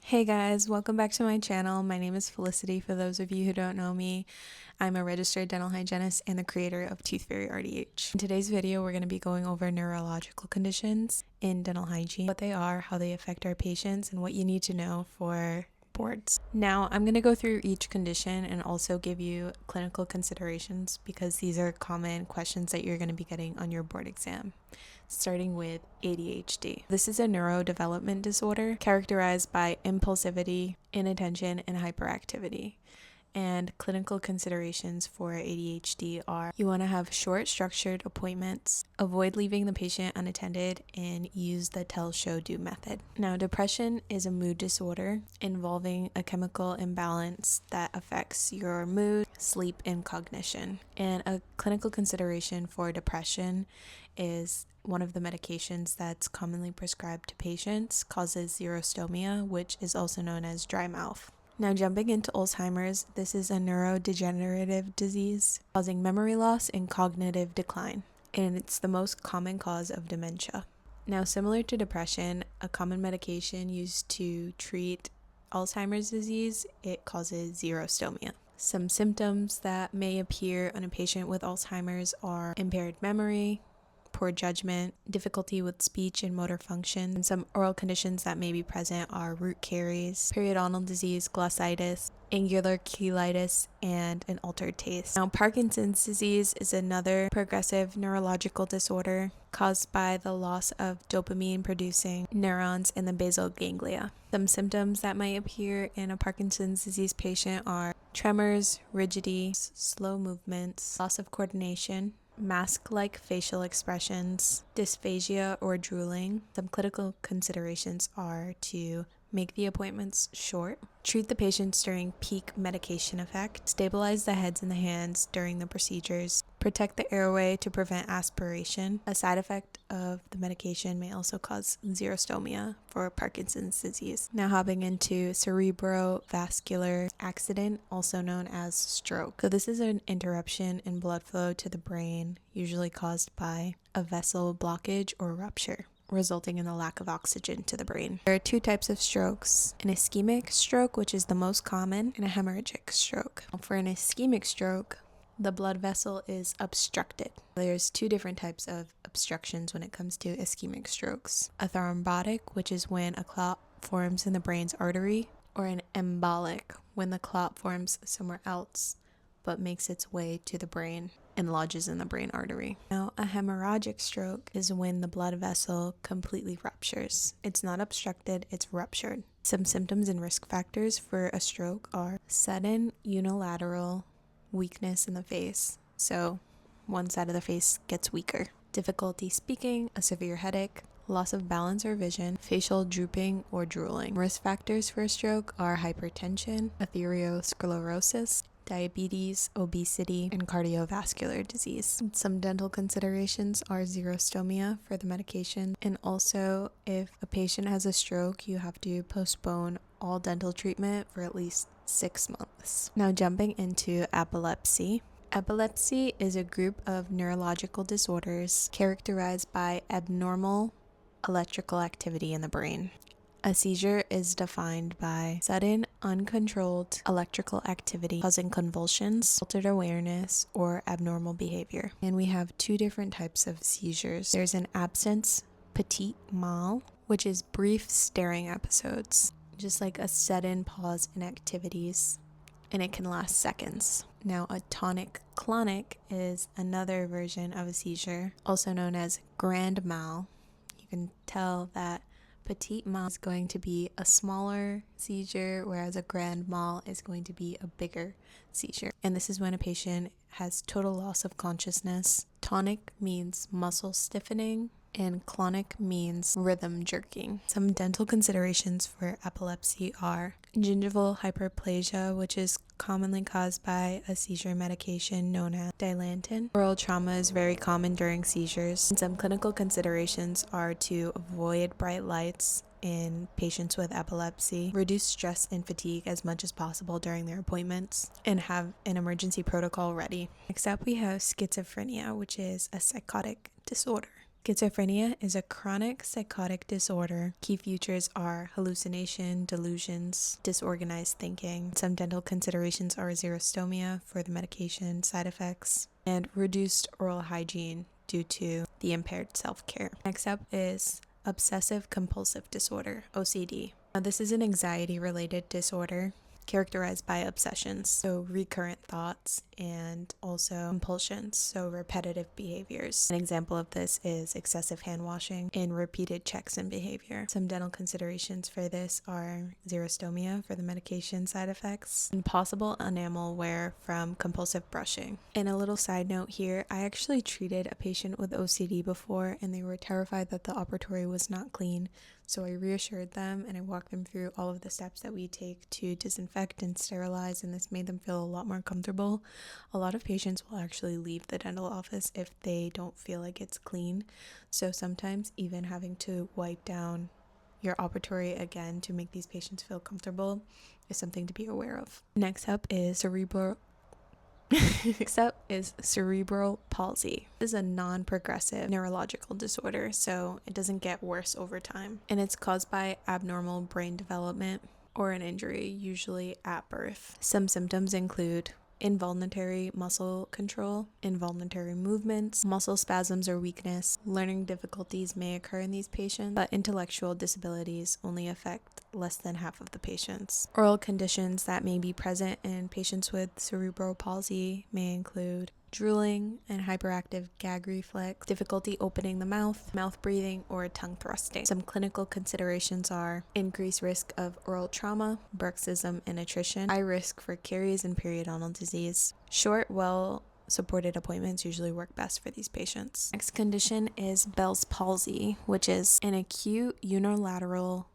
Hey guys, welcome back to my channel. My name is Felicity. For those of you who don't know me, I'm a registered dental hygienist and the creator of Tooth Fairy RDH. In today's video, we're going to be going over neurological conditions in dental hygiene, what they are, how they affect our patients, and what you need to know for boards. Now, I'm going to go through each condition and also give you clinical considerations because these are common questions that you're going to be getting on your board exam. Starting with ADHD. This is a neurodevelopment disorder characterized by impulsivity, inattention, and hyperactivity. And clinical considerations for ADHD are you want to have short, structured appointments, avoid leaving the patient unattended, and use the tell, show, do method. Now, depression is a mood disorder involving a chemical imbalance that affects your mood, sleep, and cognition. And a clinical consideration for depression is one of the medications that's commonly prescribed to patients causes xerostomia, which is also known as dry mouth. Now, jumping into Alzheimer's, this is a neurodegenerative disease causing memory loss and cognitive decline, and it's the most common cause of dementia. Now, similar to depression, a common medication used to treat Alzheimer's disease, it causes xerostomia. Some symptoms that may appear on a patient with Alzheimer's are impaired memory, poor judgment, difficulty with speech and motor function, and some oral conditions that may be present are root caries, periodontal disease, glossitis, angular cheilitis, and an altered taste. Now, Parkinson's disease is another progressive neurological disorder caused by the loss of dopamine-producing neurons in the basal ganglia. Some symptoms that might appear in a Parkinson's disease patient are tremors, rigidity, slow movements, loss of coordination, mask-like facial expressions, dysphagia or drooling. Some clinical considerations are to make the appointments short, treat the patients during peak medication effect, stabilize the heads and the hands during the procedures, protect the airway to prevent aspiration. A side effect of the medication may also cause xerostomia for Parkinson's disease. Now hopping into cerebrovascular accident, also known as stroke. So this is an interruption in blood flow to the brain, usually caused by a vessel blockage or rupture, resulting in the lack of oxygen to the brain. There are two types of strokes, an ischemic stroke, which is the most common, and a hemorrhagic stroke. For an ischemic stroke, the blood vessel is obstructed. There's two different types of obstructions when it comes to ischemic strokes. A thrombotic, which is when a clot forms in the brain's artery, or an embolic, when the clot forms somewhere else but makes its way to the brain and lodges in the brain artery. Now, a hemorrhagic stroke is when the blood vessel completely ruptures. It's not obstructed, it's ruptured. Some symptoms and risk factors for a stroke are sudden unilateral weakness in the face. So one side of the face gets weaker. Difficulty speaking, a severe headache, loss of balance or vision, facial drooping or drooling. Risk factors for a stroke are hypertension, atherosclerosis, diabetes, obesity, and cardiovascular disease. Some dental considerations are xerostomia for the medication, and also if a patient has a stroke, you have to postpone all dental treatment for at least 6 months. Now jumping into epilepsy. Epilepsy is a group of neurological disorders characterized by abnormal electrical activity in the brain. A seizure is defined by sudden, uncontrolled electrical activity causing convulsions, altered awareness, or abnormal behavior. And we have two different types of seizures. There's an absence petit mal, which is brief staring episodes, just like a sudden pause in activities, and it can last seconds. Now, a tonic-clonic is another version of a seizure, also known as grand mal. You can tell that petit mal is going to be a smaller seizure, whereas a grand mal is going to be a bigger seizure. And this is when a patient has total loss of consciousness. Tonic means muscle stiffening, and clonic means rhythm jerking. Some dental considerations for epilepsy are gingival hyperplasia, which is commonly caused by a seizure medication known as Dilantin. Oral trauma is very common during seizures. And some clinical considerations are to avoid bright lights in patients with epilepsy, reduce stress and fatigue as much as possible during their appointments, and have an emergency protocol ready. Next up, we have schizophrenia, which is a psychotic disorder Schizophrenia is a chronic psychotic disorder. Key features are hallucination, delusions, disorganized thinking. Some dental considerations are xerostomia for the medication side effects, and reduced oral hygiene due to the impaired self-care. Next up is obsessive compulsive disorder, OCD. Now, this is an anxiety-related disorder characterized by obsessions, so recurrent thoughts, and also compulsions, so repetitive behaviors. An example of this is excessive hand washing and repeated checks and behavior. Some dental considerations for this are xerostomia for the medication side effects and possible enamel wear from compulsive brushing. And a little side note here, I actually treated a patient with OCD before and they were terrified that the operatory was not clean. So I reassured them and I walked them through all of the steps that we take to disinfect and sterilize, and this made them feel a lot more comfortable. A lot of patients will actually leave the dental office if they don't feel like it's clean. So sometimes even having to wipe down your operatory again to make these patients feel comfortable is something to be aware of. Next up is cerebral palsy. This is a non-progressive neurological disorder, so it doesn't get worse over time. And it's caused by abnormal brain development or an injury, usually at birth. Some symptoms include involuntary muscle control, involuntary movements, muscle spasms or weakness. Learning difficulties may occur in these patients, but intellectual disabilities only affect less than half of the patients. Oral conditions that may be present in patients with cerebral palsy may include drooling and hyperactive gag reflex, difficulty opening the mouth breathing, or tongue thrusting. Some clinical considerations are increased risk of oral trauma, bruxism and attrition, high risk for caries and periodontal disease. Short, well-supported appointments usually work best for these patients. Next condition is Bell's palsy, which is an acute unilateral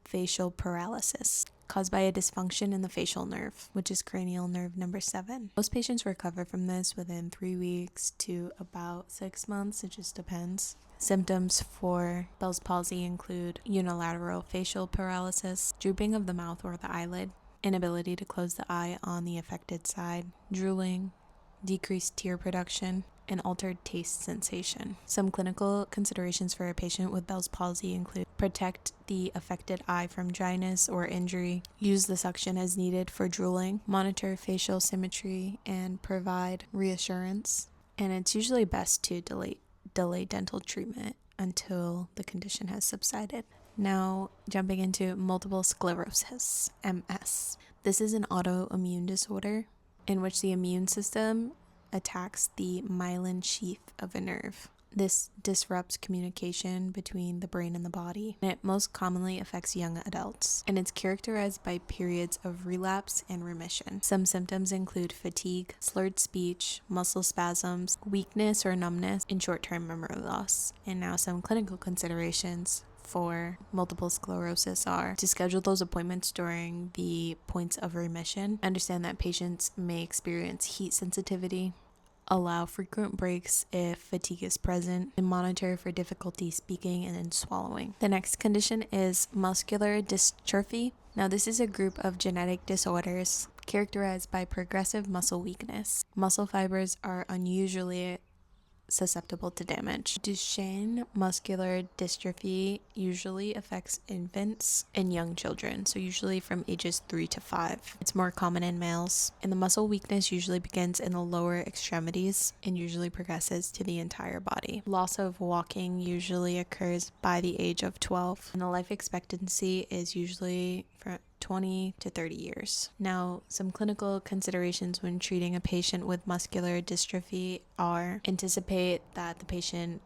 facial paralysis caused by a dysfunction in the facial nerve, which is cranial nerve number 7. Most patients recover from this within 3 weeks to about 6 months. It just depends. Symptoms for Bell's palsy include unilateral facial paralysis, drooping of the mouth or the eyelid, inability to close the eye on the affected side, drooling, decreased tear production, and altered taste sensation. Some clinical considerations for a patient with Bell's palsy include protect the affected eye from dryness or injury, use the suction as needed for drooling, monitor facial symmetry, and provide reassurance. And it's usually best to delay dental treatment until the condition has subsided. Now, jumping into multiple sclerosis, MS. This is an autoimmune disorder in which the immune system attacks the myelin sheath of a nerve. This disrupts communication between the brain and the body, and it most commonly affects young adults, and it's characterized by periods of relapse and remission. Some symptoms include fatigue, slurred speech, muscle spasms, weakness or numbness, and short-term memory loss. And now some clinical considerations for multiple sclerosis are to schedule those appointments during the points of remission. Understand that patients may experience heat sensitivity, allow frequent breaks if fatigue is present, and monitor for difficulty speaking and in swallowing. The next condition is muscular dystrophy. Now, this is a group of genetic disorders characterized by progressive muscle weakness. Muscle fibers are unusually susceptible to damage. Duchenne muscular dystrophy usually affects infants and young children, so usually from ages 3 to 5. It's more common in males, and the muscle weakness usually begins in the lower extremities and usually progresses to the entire body. Loss of walking usually occurs by the age of 12, and the life expectancy is usually from 20 to 30 years. Now, some clinical considerations when treating a patient with muscular dystrophy are anticipate that the patient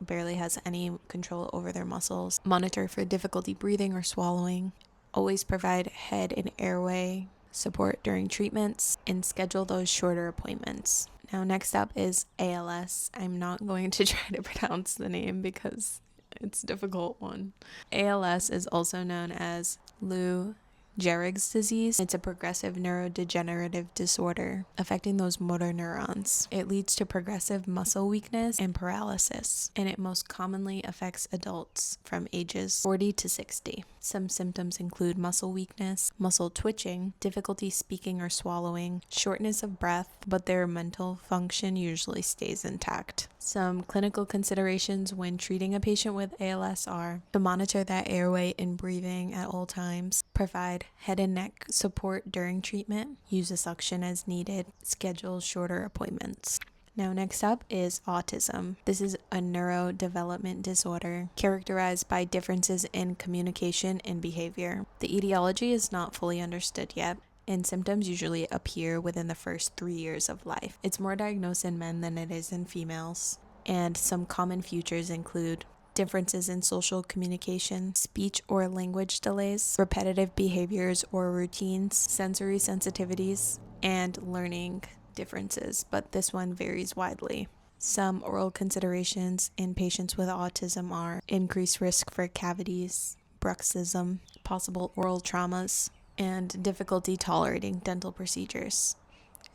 barely has any control over their muscles, monitor for difficulty breathing or swallowing, always provide head and airway support during treatments, and schedule those shorter appointments. Now, next up is ALS. I'm not going to try to pronounce the name because it's a difficult one. ALS is also known as Lou Gehrig's disease. It's a progressive neurodegenerative disorder affecting those motor neurons. It leads to progressive muscle weakness and paralysis, and it most commonly affects adults from ages 40 to 60. Some symptoms include muscle weakness, muscle twitching, difficulty speaking or swallowing, shortness of breath, but their mental function usually stays intact. Some clinical considerations when treating a patient with ALS are to monitor that airway and breathing at all times, provide head and neck support during treatment, use a suction as needed, schedule shorter appointments. Now, next up is autism. This is a neurodevelopment disorder characterized by differences in communication and behavior. The etiology is not fully understood yet, and symptoms usually appear within the first 3 years of life. It's more diagnosed in men than it is in females, and some common features include differences in social communication, speech or language delays, repetitive behaviors or routines, sensory sensitivities, and learning differences, but this one varies widely. Some oral considerations in patients with autism are increased risk for cavities, bruxism, possible oral traumas, and difficulty tolerating dental procedures.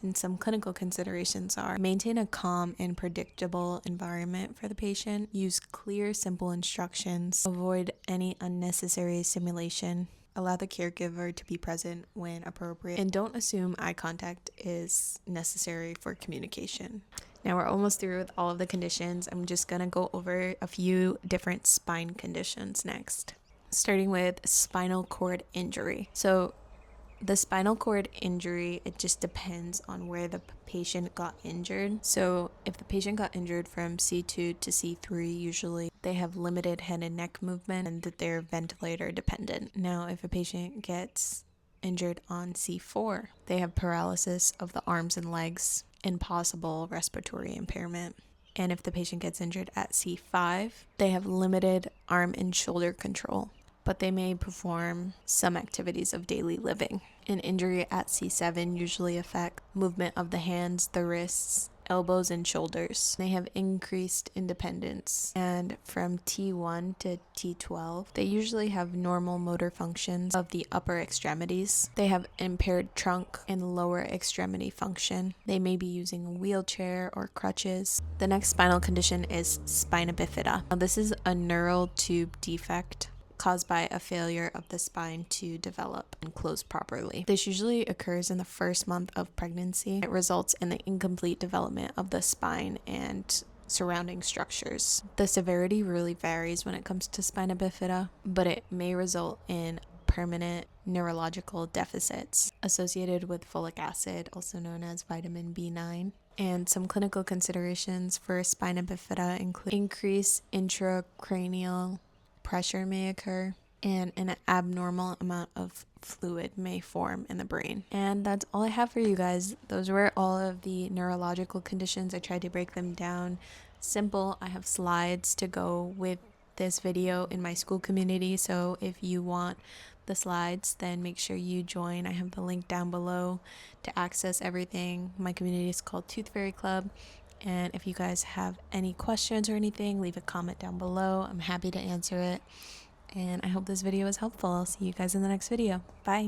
And some clinical considerations are maintain a calm and predictable environment for the patient, use clear, simple instructions, avoid any unnecessary stimulation, allow the caregiver to be present when appropriate, and don't assume eye contact is necessary for communication. Now we're almost through with all of the conditions. I'm just going to go over a few different spine conditions next, starting with spinal cord injury. So the spinal cord injury, it just depends on where the patient got injured. So if the patient got injured from C2 to C3, usually they have limited head and neck movement and that they're ventilator dependent. Now, if a patient gets injured on C4, they have paralysis of the arms and legs and possible respiratory impairment. And if the patient gets injured at C5, they have limited arm and shoulder control, but they may perform some activities of daily living. An injury at C7 usually affects movement of the hands, the wrists, elbows, and shoulders. They have increased independence. And from T1 to T12, they usually have normal motor functions of the upper extremities. They have impaired trunk and lower extremity function. They may be using a wheelchair or crutches. The next spinal condition is spina bifida. Now, this is a neural tube defect caused by a failure of the spine to develop and close properly. This usually occurs in the first month of pregnancy. It results in the incomplete development of the spine and surrounding structures. The severity really varies when it comes to spina bifida, but it may result in permanent neurological deficits associated with folic acid, also known as vitamin B9. And some clinical considerations for spina bifida include increased intracranial pressure may occur, and an abnormal amount of fluid may form in the brain. And that's all I have for you guys. Those were all of the neurological conditions. I tried to break them down simple. I have slides to go with this video in my school community, so if you want the slides, then make sure you join. I have the link down below to access everything. My community is called Tooth Fairy Club. And if you guys have any questions or anything, leave a comment down below. I'm happy to answer it. And I hope this video was helpful. I'll see you guys in the next video. Bye.